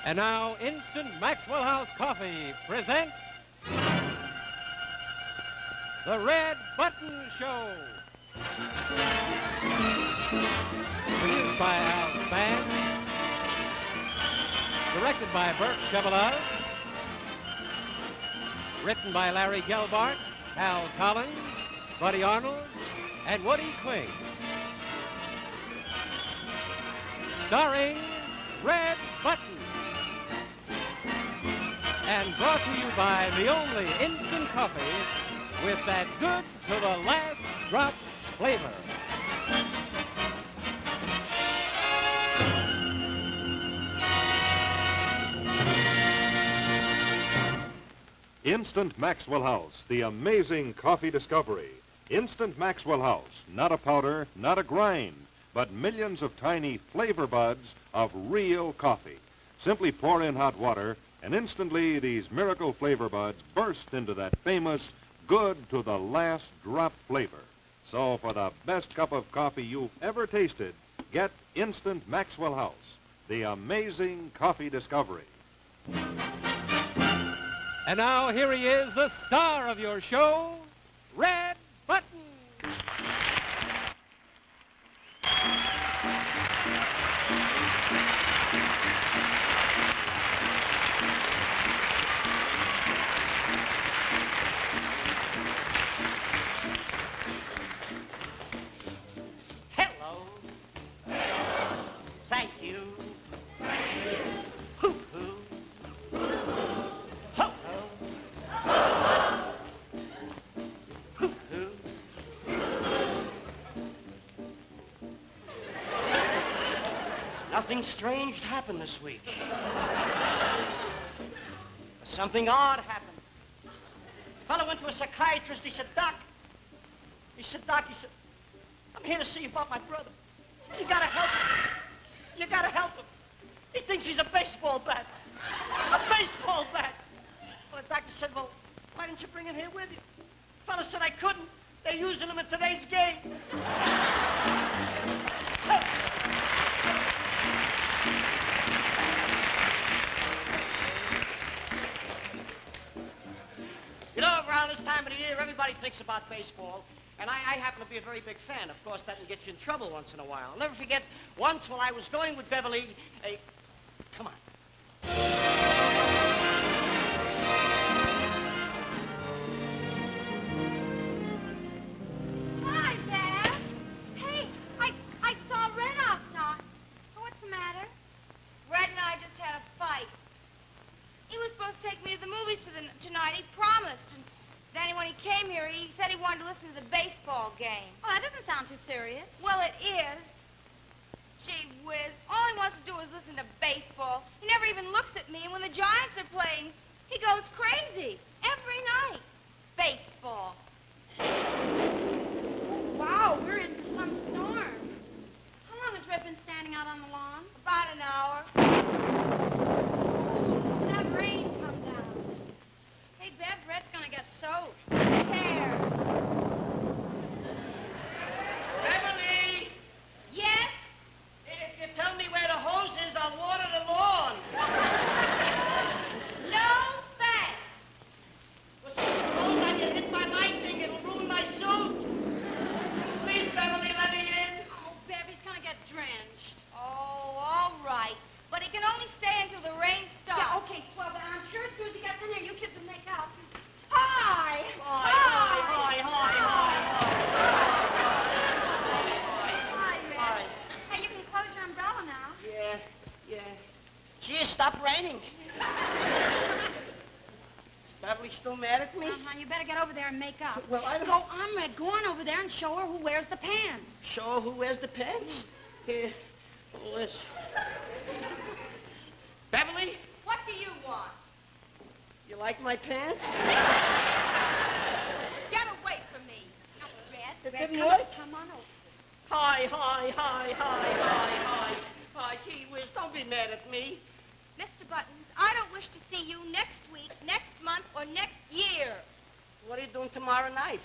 And now, Instant Maxwell House Coffee presents The Red Button Show. Produced by Al Spann. Directed by Burt Chevalier. Written by Larry Gelbart, Hal Collins, Buddy Arnold, and Woody Quinn. Starring Red Button. And brought to you by the only instant coffee with that good to the last drop flavor. Instant Maxwell House, the amazing coffee discovery. Instant Maxwell House, not a powder, not a grind, but millions of tiny flavor buds of real coffee. Simply pour in hot water, and instantly these miracle flavor buds burst into that famous good to the last drop flavor. So for the best cup of coffee you've ever tasted, get Instant Maxwell House, the amazing coffee discovery. And now here he is, the star of your show, Red Button. Hello. Thank you. Hoo-hoo. Ho-ho. Hoo-hoo. Nothing strange happened this week. But something odd happened. A fellow went to a psychiatrist. He said, Doc, I'm here to see about my brother. You gotta help him. You gotta help him. He thinks he's a baseball bat. A baseball bat. Well, the doctor said, well, why didn't you bring him here with you? The fellow said I couldn't. They're using him in today's game. You know, around this time of the year, everybody thinks about baseball, and I happen to be a very big fan. Of course, that can get you in trouble once in a while. I'll never forget once while I was going with Beverly, come on. Hi, Bev. Hey, I saw Red outside. Oh, what's the matter? Red and I just had a fight. He was supposed to take me to the movies tonight. He promised. And then when he came here, he said he wanted to listen to the baseball game. Oh, that doesn't sound too serious. Well, it is. Gee whiz. All he wants to do is listen to baseball. He never even looks at me. And when the Giants are playing, he goes crazy. Every night. Baseball. Wow, we're in for some storm. How long has Red been standing out on the lawn? About an hour. That rain come down. Hey, Bev, Red's gonna get soaked. Who cares? Beverly! Yes? If you tell me where the hose is, I'll water the lawn. No thanks. Well, suppose I get hit by lightning, it'll ruin my suit. Please, Beverly, let me in. Oh, Bev, he's gonna get drenched. Oh, all right. But he can only stay until the rain stops. Yeah, okay, swell, but I'm sure as soon as he gets in here, you kids will make out. Hi! Hi. Hi, Red. Hey, you can close your umbrella now. Yeah. Gee, stop raining. Beverly still mad at me? Uh-huh, you better get over there and make up. Well, I don't... Go on, Red. Go on over there and show her who wears the pants. Show her who wears the pants? Here, listen. Beverly, What do you want? you like my pants? Get away from me. No, Red. It Red, didn't come work? on, come on over. Hi. Hi, gee whiz, don't be mad at me. Mr. Buttons, I don't wish to see you next week, next month, or next year. What are you doing tomorrow night?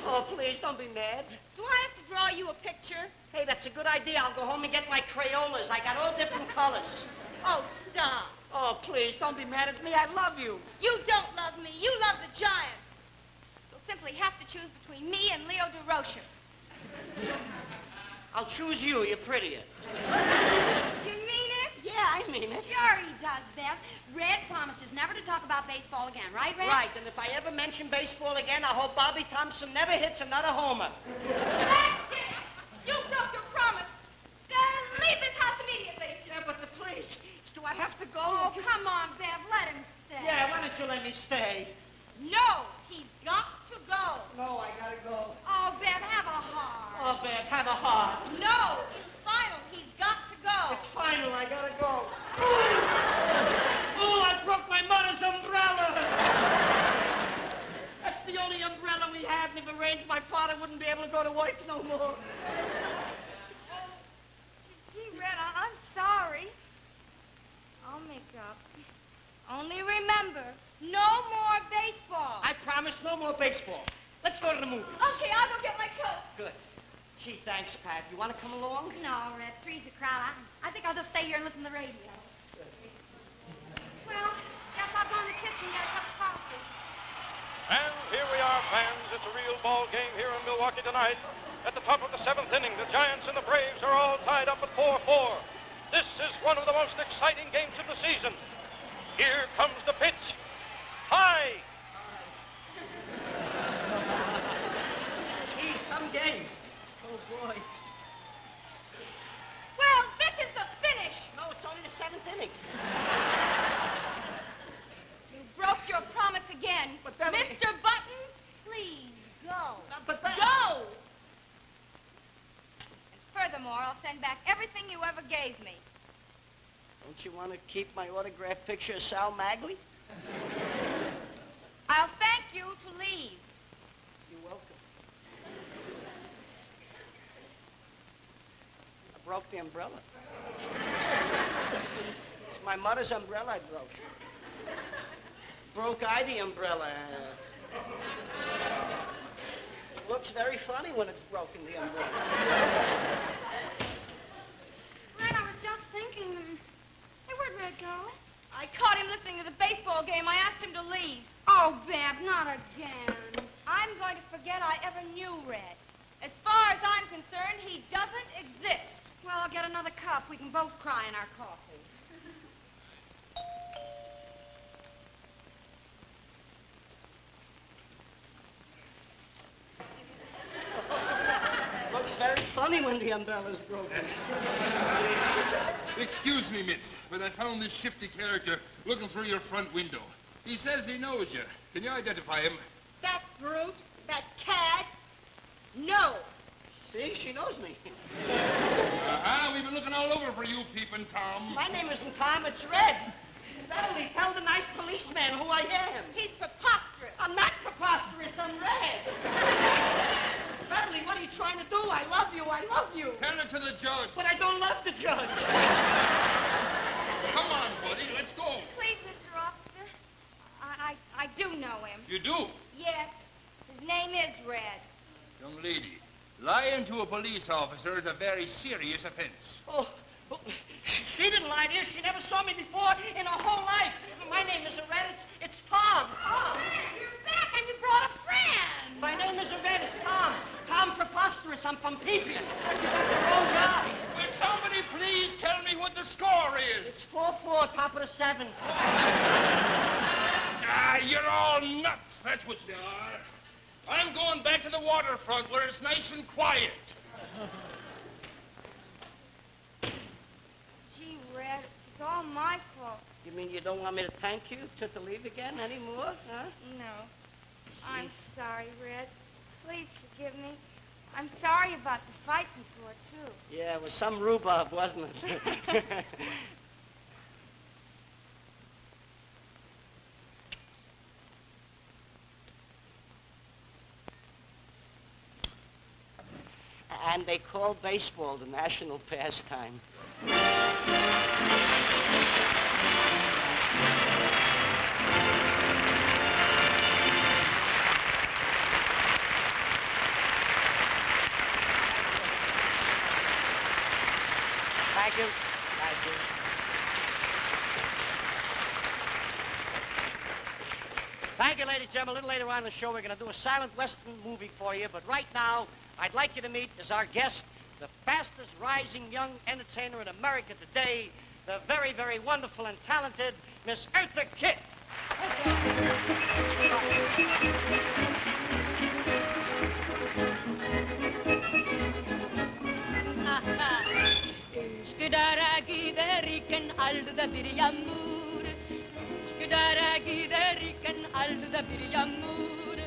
Oh, please, don't be mad. Do I have to draw you a picture? Hey, that's a good idea. I'll go home and get my Crayolas. I got all different colors. Oh, stop. Oh, please, don't be mad at me. I love you. You don't love me. You love the Giants. You'll simply have to choose between me and Leo DeRocher. I'll choose you. You're prettier. You mean it? Yeah, I mean it. Sure he does, Bev. Red promises never to talk about baseball again, right, Red? Right, and if I ever mention baseball again, I hope Bobby Thompson never hits another homer. That's it! You broke your promise. Then leave this house immediately. Yeah, but please, do I have to go? Oh, come on, Bev. Let him stay. Yeah, why don't you let me stay? No, he's got to go. No, I gotta go. Oh, Bev, have a heart. Oh, Bev, have a heart. No, it's final. He's got to go. It's final, I gotta go. Oh, I broke my mother's umbrella. That's the only umbrella we had, and if it rains, my father wouldn't be able to go to work no more. Gee, Red, I'm sorry. I'll make up. Only remember, no more baseball. I promise no more baseball. Let's go to the movies. Okay, I'll go get my coat. Good. Gee, thanks, Pat. You want to come along? No, Red, three's a crowd. I think I'll just stay here and listen to the radio. Well, guess I'll go in the kitchen and get a cup of coffee. And here we are, fans. It's a real ball game here in Milwaukee tonight. At the top of the seventh inning, the Giants and the Braves are all tied up at 4-4. This is one of the most exciting games of the season. Here comes the pitch. High! Gee, some game. Oh, boy. Well, this is the finish. No, it's only the seventh inning. You broke your promise again. But Beverly... Mr. Button, please go. But Go! And furthermore, I'll send back everything you ever gave me. Don't you want to keep my autographed picture of Sal Magley? I'll thank you to leave. You're welcome. I broke the umbrella. It's my mother's umbrella I broke. Broke I the umbrella? It looks very funny when it's broken, the umbrella. Red, I was just thinking. Hey, where'd Red go? I caught him listening to the baseball game. I asked him to leave. Oh, Bab, not again. I'm going to forget I ever knew Red. As far as I'm concerned, he doesn't exist. Well, I'll get another cup. We can both cry in our coffee. Looks very funny when the umbrella's broken. Excuse me, miss, but I found this shifty character looking through your front window. He says he knows you. Can you identify him? That brute, that cad, no. See, she knows me. We've been looking all over for you, peeping Tom. My name isn't Tom, it's Red. Beverly, tell the nice policeman who I am. He's preposterous. I'm not preposterous, I'm Red. Beverly, what are you trying to do? I love you, I love you. Tell it to the judge. But I don't love the judge. Come on, buddy, let's go. Please, Mr. Officer. I do know him. You do? Yes. His name is Red. Young lady, lying to a police officer is a very serious offense. Oh, she didn't lie to you. She never saw me before in her whole life. My name is Red. It's Tom. Oh, you're back and you brought a friend. My name is Red. It's Tom. Tom Preposterous. I'm from Peepian. Oh, God. Will somebody please tell me what the score is? It's 4-4, top of the seventh. You're all nuts. That's what you are. I'm going back to the waterfront where it's nice and quiet. Gee, Red, it's all my fault. You mean you don't want me to thank you? Took the leave again anymore? Huh? No. I'm sorry, Red. Please forgive me. I'm sorry about the fight before, too. Yeah, it was some rhubarb, wasn't it? And they call baseball the national pastime. Thank you. Thank you. Thank you, ladies and gentlemen. A little later on in the show, we're going to do a silent Western movie for you. But right now, I'd like you to meet as our guest the fastest rising young entertainer in America today, the very, very wonderful and talented Miss Eartha Kitt. Skudara gideriken alda birjamur. Skudara gideriken alda birjamur.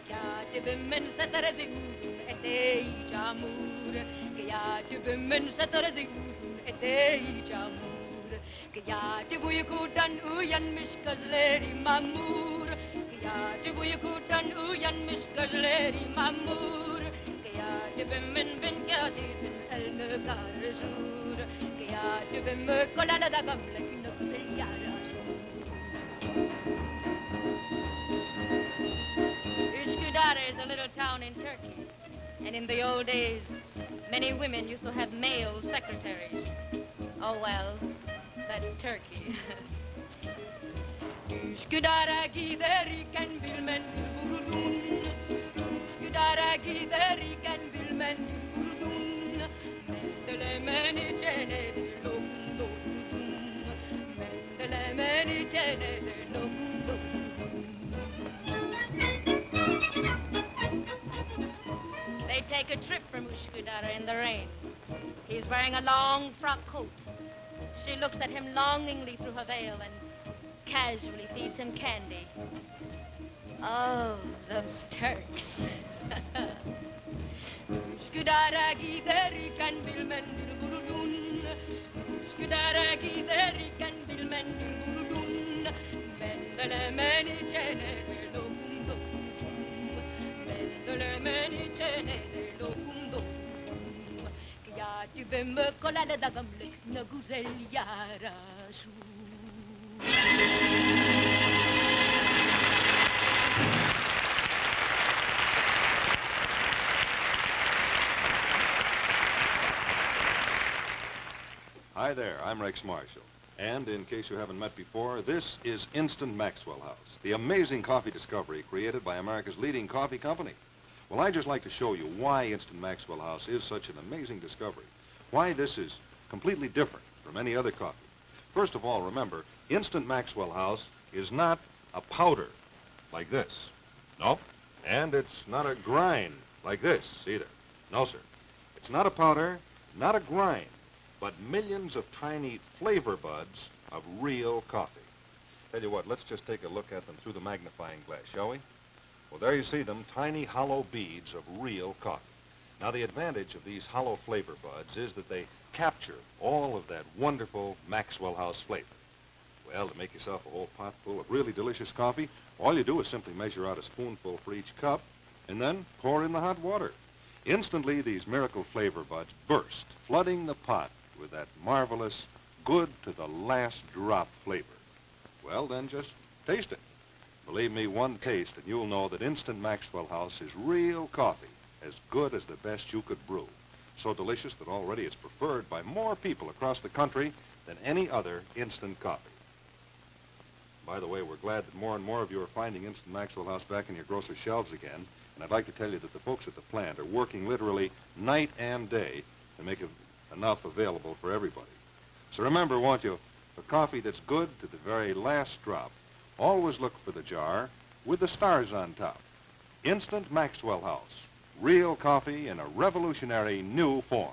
Kjati bummen setter de usen ete i jamur. Kjati bummen setter de usen ete i jamur. Kjati buykudan uyan miskazleri mamur. Kjati buykudan uyan miskazleri mamur. Kjati bummen bin kjati bin elme karsur. Kjati bummen kolala da gamle knopseljara sur. Üsküdar is a little town in Turkey. And in the old days, many women used to have male secretaries. Oh, well, that's Turkey. Üsküdar'a giderken bilmen vurdun. Üsküdar'a giderken bilmen vurdun. Mendelemen içine de lomdum. Mendelemen içine de lomdum. They take a trip from Üsküdar in the rain. He's wearing a long frock coat. She looks at him longingly through her veil and casually feeds him candy. Oh, those Turks. Üsküdar'a giderken bilmen bir vurdun. Üsküdar'a giderken bilmen bir vurdun. Mendelemen içine de lomdum. Mendelemen içine de lomdum. Kıyati bemme kolale da gamle ne güzel yaraşu. Hi there, I'm Rex Marshall. And in case you haven't met before, this is Instant Maxwell House, the amazing coffee discovery created by America's leading coffee company. Well, I'd just like to show you why Instant Maxwell House is such an amazing discovery, why this is completely different from any other coffee. First of all, remember, Instant Maxwell House is not a powder like this. Nope. And it's not a grind like this either. No, sir. It's not a powder, not a grind, but millions of tiny flavor buds of real coffee. Tell you what, let's just take a look at them through the magnifying glass, shall we? Well, there you see them, tiny hollow beads of real coffee. Now, the advantage of these hollow flavor buds is that they capture all of that wonderful Maxwell House flavor. Well, to make yourself a whole pot full of really delicious coffee, all you do is simply measure out a spoonful for each cup and then pour in the hot water. Instantly, these miracle flavor buds burst, flooding the pot with that marvelous, good to the last drop flavor. Well, then just taste it. Believe me, one taste and you'll know that Instant Maxwell House is real coffee, as good as the best you could brew. So delicious that already it's preferred by more people across the country than any other instant coffee. By the way, we're glad that more and more of you are finding Instant Maxwell House back in your grocer's shelves again. And I'd like to tell you that the folks at the plant are working literally night and day to make enough available for everybody. So remember, won't you, for coffee that's good to the very last drop, always look for the jar with the stars on top. Instant Maxwell House. Real coffee in a revolutionary new form.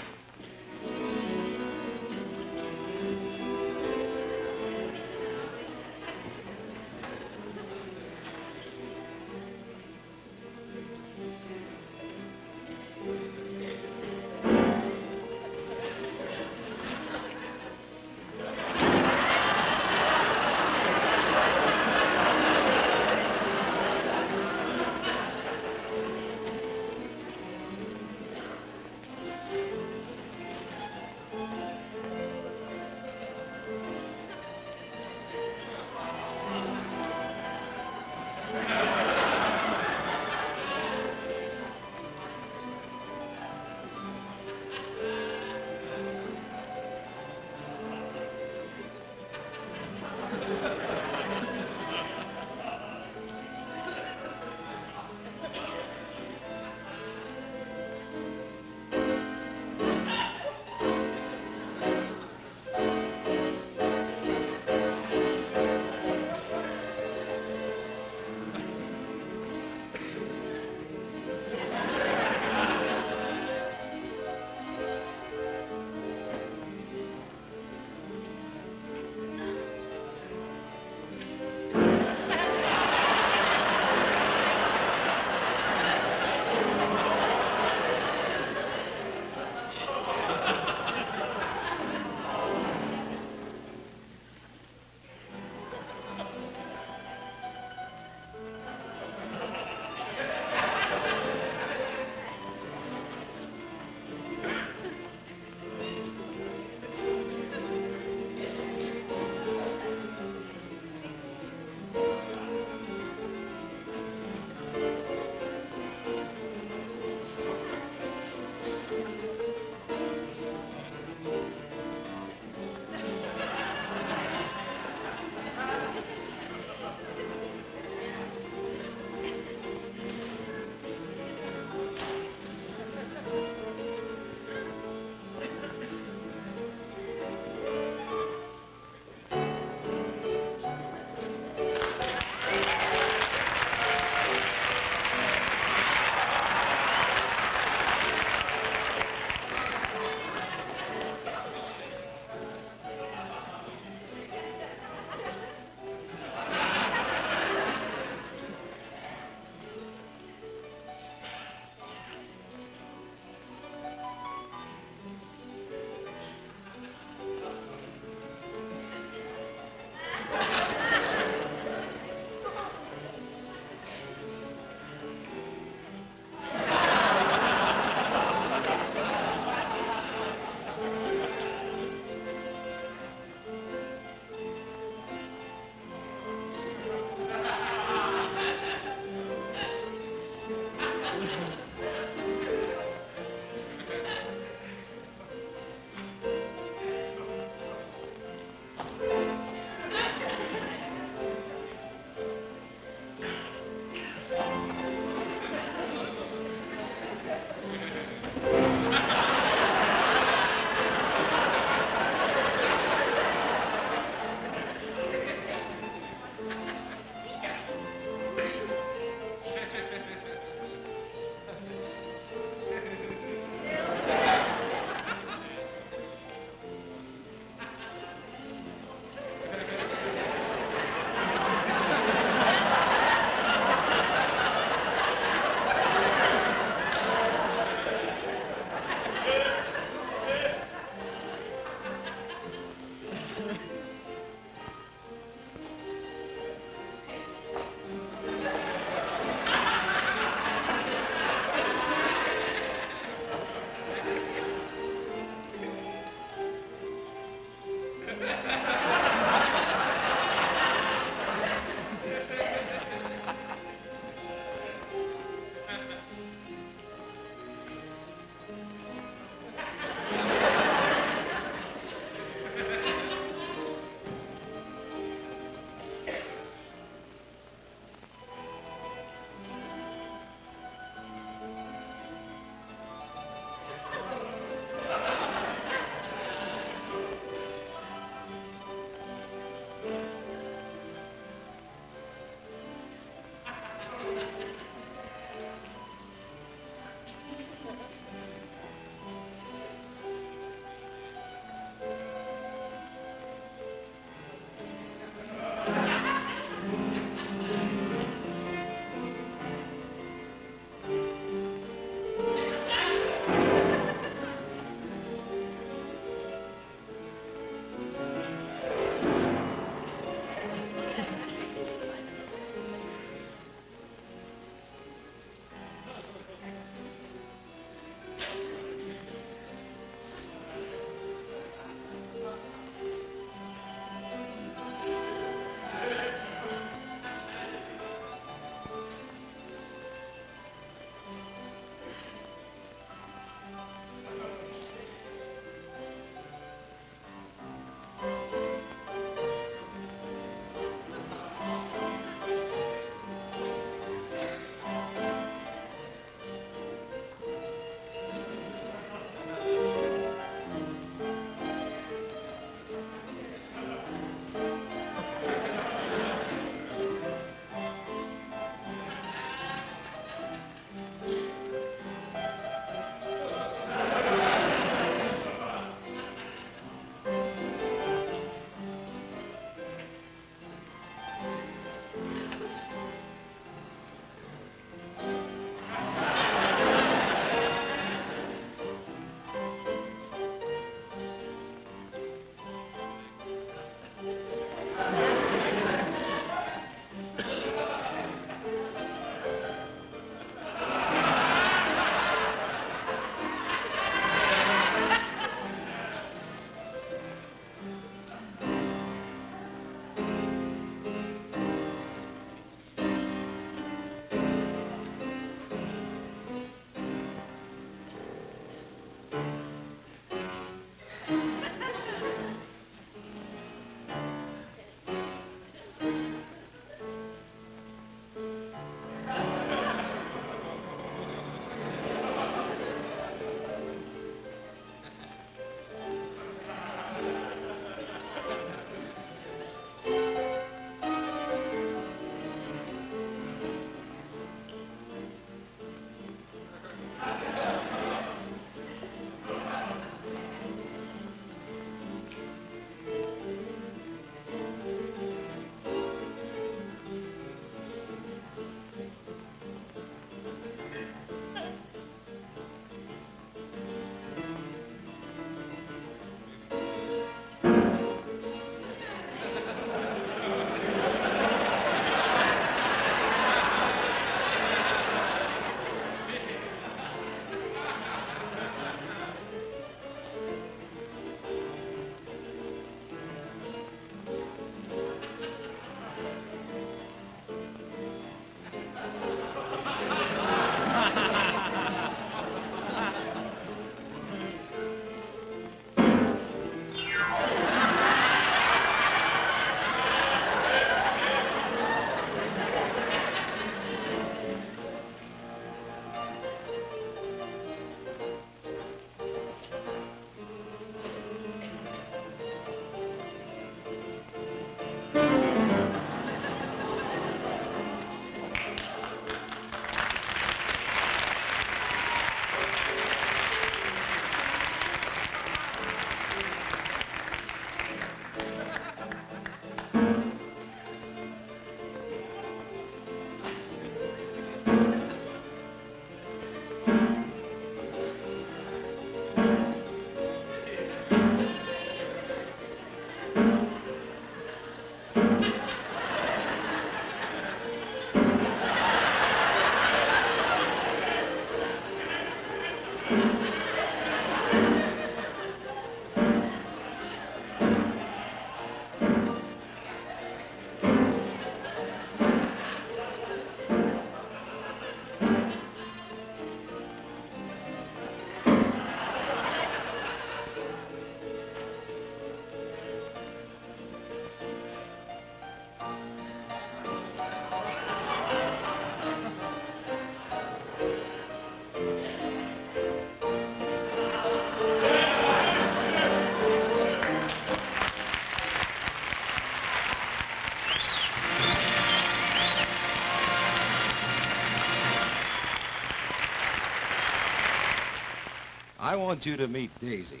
want you to meet Daisy.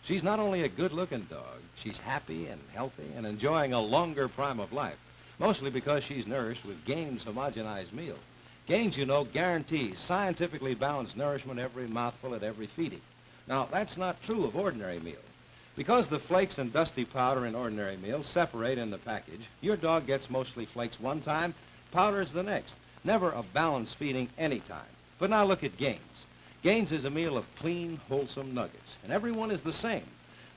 She's not only a good-looking dog, she's happy and healthy and enjoying a longer prime of life, mostly because she's nourished with Gaines' homogenized meal. Gaines, you know, guarantees scientifically balanced nourishment every mouthful at every feeding. Now, that's not true of ordinary meal. Because the flakes and dusty powder in ordinary meal separate in the package, your dog gets mostly flakes one time, powders the next. Never a balanced feeding any time. But now look at Gaines. Gaines is a meal of clean, wholesome nuggets, and every one is the same.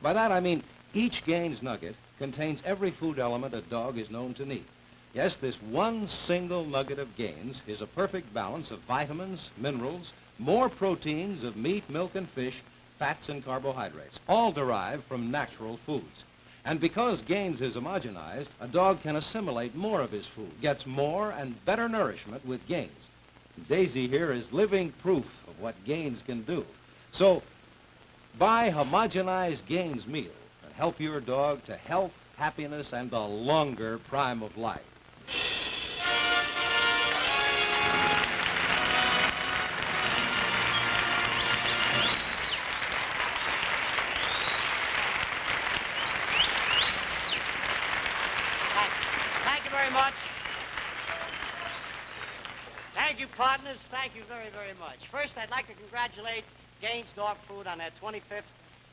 By that I mean each Gaines nugget contains every food element a dog is known to need. Yes, this one single nugget of Gaines is a perfect balance of vitamins, minerals, more proteins of meat, milk, and fish, fats and carbohydrates, all derived from natural foods. And because Gaines is homogenized, a dog can assimilate more of his food, gets more and better nourishment with Gaines. Daisy here is living proof of what Gaines can do. So, buy homogenized Gaines meal and help your dog to health, happiness, and a longer prime of life. Thank you very much. Thank you, partners. Thank you very, very much. First, I'd like to congratulate Gaines Dog Food on their 25th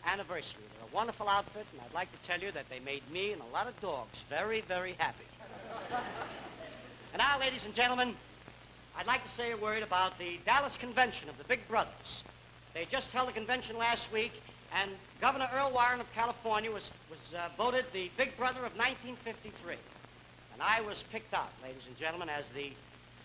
anniversary. They're a wonderful outfit, and I'd like to tell you that they made me and a lot of dogs very, very happy. And now, ladies and gentlemen, I'd like to say a word about the Dallas convention of the Big Brothers. They just held a convention last week, and Governor Earl Warren of California was voted the Big Brother of 1953. And I was picked out, ladies and gentlemen, as the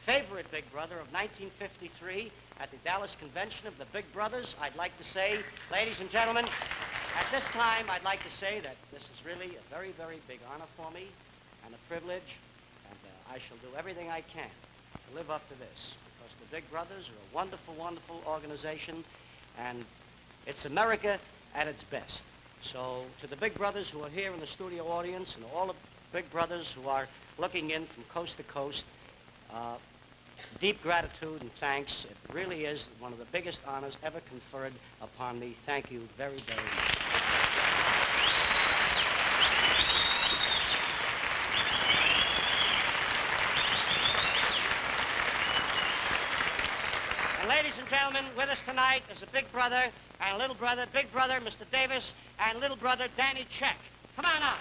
favorite Big Brother of 1953 at the Dallas convention of the Big Brothers. I'd like to say, ladies and gentlemen, at this time, I'd like to say that this is really a very, very big honor for me and a privilege, and I shall do everything I can to live up to this, because the Big Brothers are a wonderful, wonderful organization, and it's America at its best. So to the Big Brothers who are here in the studio audience and all the Big Brothers who are looking in from coast to coast, deep gratitude and thanks. It really is one of the biggest honors ever conferred upon me. Thank you very, very much. And ladies and gentlemen, with us tonight is a big brother and a little brother, big brother, Mr. Davis, and little brother, Danny Check. Come on out.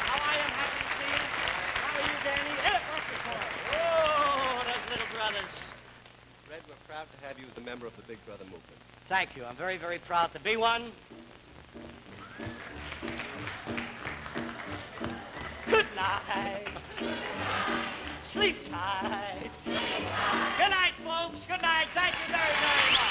How are you? I'm happy to see you. How are you, Danny? Hit it, what's the call? Oh, those little brothers. Fred, we're proud to have you as a member of the Big Brother movement. Thank you. I'm very, very proud to be one. Good night. Sleep tight. Good night, folks. Good night. Thank you very, very much.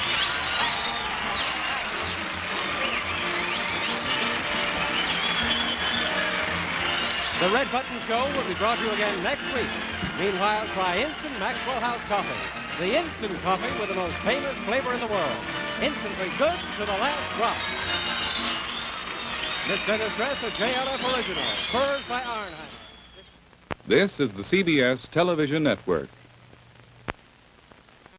The Red Button Show will be brought to you again next week. Meanwhile, try Instant Maxwell House Coffee, the instant coffee with the most famous flavor in the world. Instantly good to the last drop. Miss Dennis Dress, a JLF original. Furs by Arnheimer. This is the CBS Television Network.